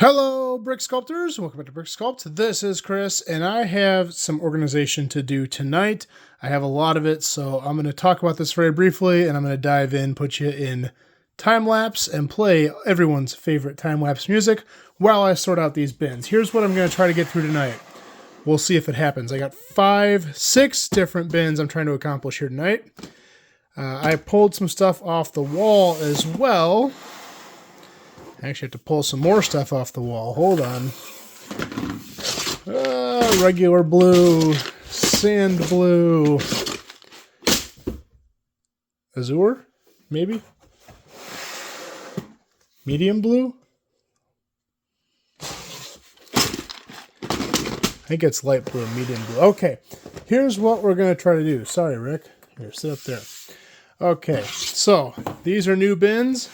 Hello, Brick Sculptors. Welcome back to Brick Sculpt. This is Chris, and I have some organization to do tonight. I have a lot of it, so I'm going to talk about this very briefly, and I'm going to dive in, put you in time-lapse, and play everyone's favorite time-lapse music while I sort out these bins. Here's what I'm going to try to get through tonight. We'll see if it happens. I got 6 different bins I'm trying to accomplish here tonight. I pulled some stuff off the wall as well. I actually have to pull some more stuff off the wall. Hold on. Regular blue, sand blue, azure, maybe? Medium blue? I think it's light blue, medium blue. Okay, here's what we're going to try to do. Sorry, Rick. Here, sit up there. Okay, so these are new bins.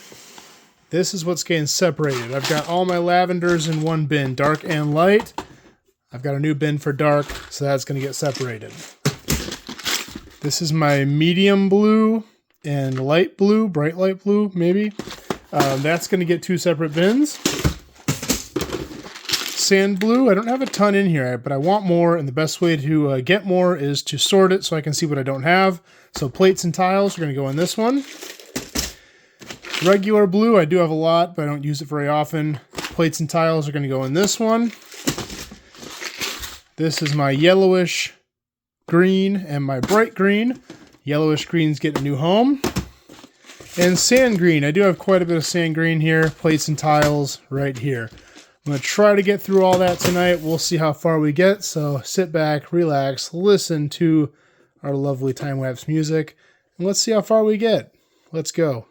This is what's getting separated. I've got all my lavenders in one bin, dark and light. I've got a new bin for dark, so that's going to get separated. This is my medium blue and light blue, bright light blue, maybe. That's going to get 2 separate bins. Sand blue, I don't have a ton in here, but I want more, and the best way to get more is to sort it so I can see what I don't have. So plates and tiles are going to go in this one. Regular blue, I do have a lot, but I don't use it very often. Plates and tiles are going to go in this one. This is my yellowish green and my bright green. Yellowish green's getting a new home. And sand green, I do have quite a bit of sand green here. Plates and tiles right here. I'm going to try to get through all that tonight. We'll see how far we get. So sit back, relax, listen to our lovely time-lapse music, and let's see how far we get. Let's go.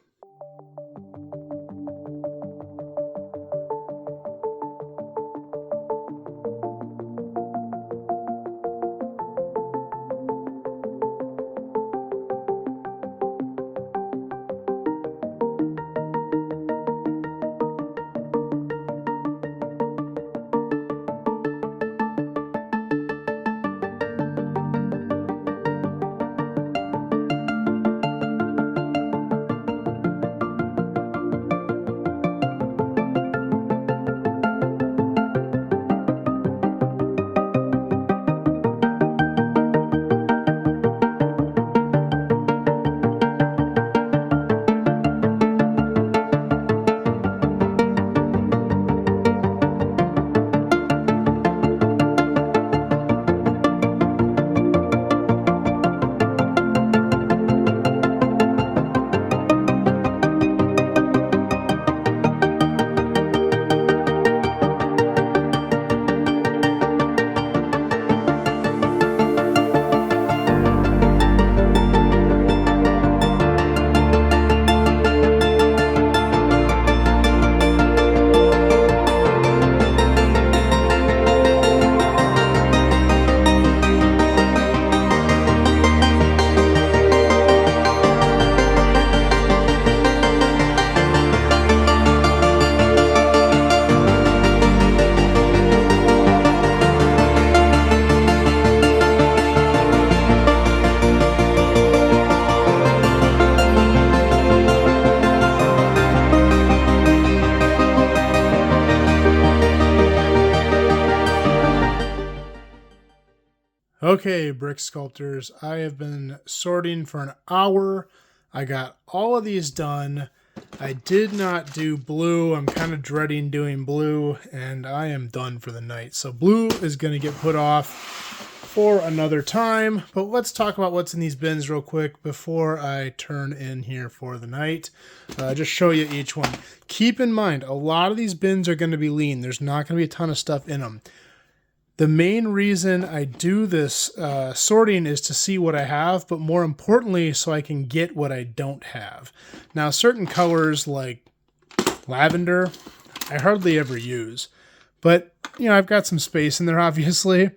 Okay, Brick Sculptors, I have been sorting for an hour. I got all of these done. I did not do blue. I'm kind of dreading doing blue, and I am done for the night. So blue is going to get put off for another time, but let's talk about what's in these bins real quick before I turn in here for the night. Just show you each one. Keep in mind, a lot of these bins are going to be lean. There's not going to be a ton of stuff in them. The main reason I do this sorting is to see what I have, but more importantly, so I can get what I don't have. Now, certain colors like lavender, I hardly ever use, but you know, I've got some space in there, obviously.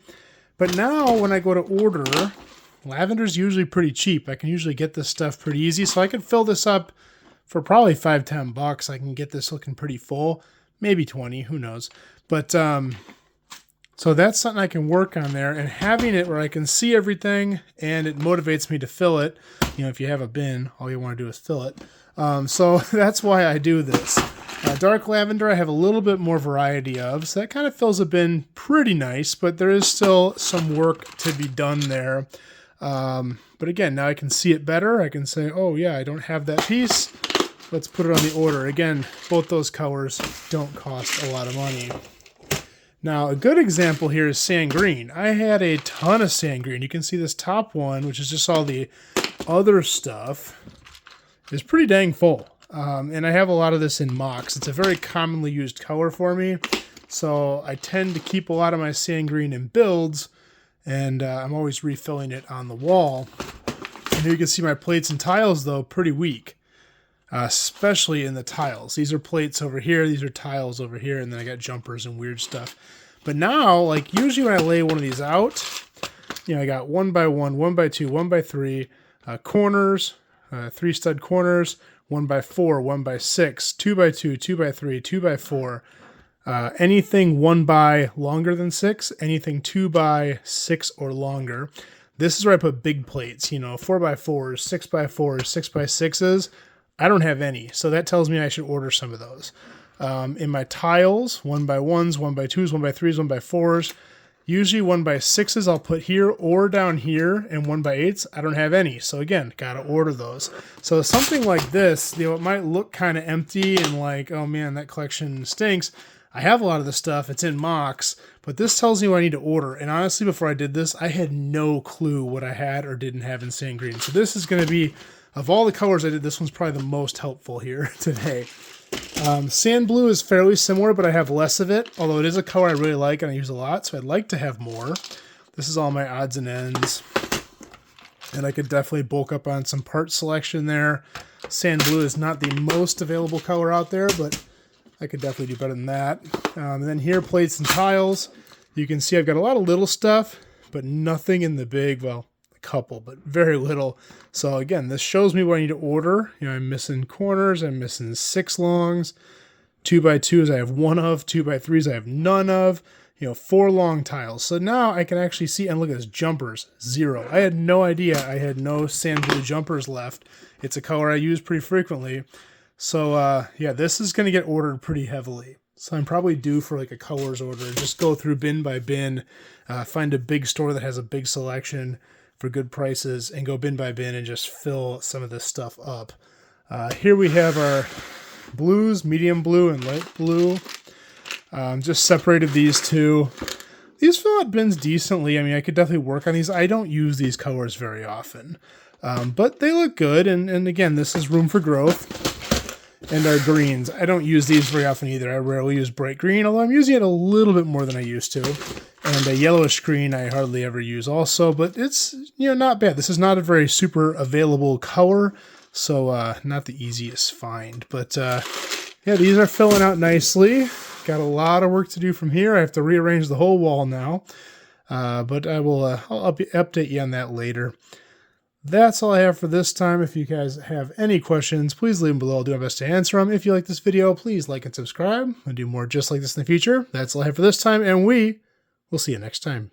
But now when I go to order, lavender's usually pretty cheap. I can usually get this stuff pretty easy, so I can fill this up for probably $5-10. I can get this looking pretty full, maybe 20, who knows. But So that's something I can work on there, and having it where I can see everything and it motivates me to fill it. You know, if you have a bin, all you want to do is fill it. So that's why I do this. Dark lavender I have a little bit more variety of, so that kind of fills a bin pretty nice, but there is still some work to be done there. But again, now I can see it better. I can say, oh yeah, I don't have that piece. Let's put it on the order. Again, both those colors don't cost a lot of money. Now, a good example here is sand green. I had a ton of sand green. You can see this top one, which is just all the other stuff, is pretty dang full. And I have a lot of this in mocks. It's a very commonly used color for me. So I tend to keep a lot of my sand green in builds, and I'm always refilling it on the wall. And here you can see my plates and tiles, though, pretty weak, especially in the tiles. These are plates over here, these are tiles over here, and then I got jumpers and weird stuff. But now, like usually when I lay one of these out, you know, I got 1 by 1, 1 by 2, 1 by 3 corners, 3 stud corners, 1 by 4, 1 by 6, 2 by 2, 2 by 3, 2 by 4. Anything 1 by longer than 6, anything 2 by 6 or longer. This is where I put big plates, you know, 4 by 4s, 6 by 4s, 6 by 6s. I don't have any, so that tells me I should order some of those. In my tiles, 1 by 1s, 1 by 2s, 1 by 3s, 1 by 4s. Usually 1 by 6s I'll put here or down here, and 1 by 8s I don't have any. So again, gotta order those. So something like this, you know, it might look kind of empty and like, oh man, that collection stinks. I have a lot of this stuff, it's in mocks, but this tells me what I need to order. And honestly, before I did this, I had no clue what I had or didn't have in sand green. So this is gonna be, of all the colors I did, this one's probably the most helpful here today. Sand blue is fairly similar, but I have less of it, although it is a color I really like and I use a lot, so I'd like to have more. This is all my odds and ends, and I could definitely bulk up on some part selection there. Sand blue is not the most available color out there, but I could definitely do better than that. And then here, plates and tiles. You can see I've got a lot of little stuff, but nothing in the big, well, couple, but very little. So again, this shows me what I need to order. You know, I'm missing corners, I'm missing 6 longs, 2 by 2s I have 1 of, 2 by 3s I have none of, you know, 4 long tiles. So now I can actually see, and look at this, jumpers, 0. I had no idea I had no sand blue jumpers left. It's a color I use pretty frequently. So yeah, this is going to get ordered pretty heavily. So I'm probably due for like a colors order. Just go through bin by bin, find a big store that has a big selection for good prices, and go bin by bin and just fill some of this stuff up. Here we have our blues, medium blue and light blue. Just separated these two. These fill out bins decently. I mean, I could definitely work on these. I don't use these colors very often, but they look good. And again, this is room for growth. And our greens, I don't use these very often either. I rarely use bright green, although I'm using it a little bit more than I used to. And a yellowish green I hardly ever use also, but it's, you know, not bad. This is not a very super available color, so not the easiest find. But yeah, these are filling out nicely. Got a lot of work to do from here. I have to rearrange the whole wall now, but I'll update you on that later. That's all I have for this time. If you guys have any questions, please leave them below. I'll do my best to answer them. If you like this video, please like and subscribe. I'll do more just like this in the future. That's all I have for this time, and we will see you next time.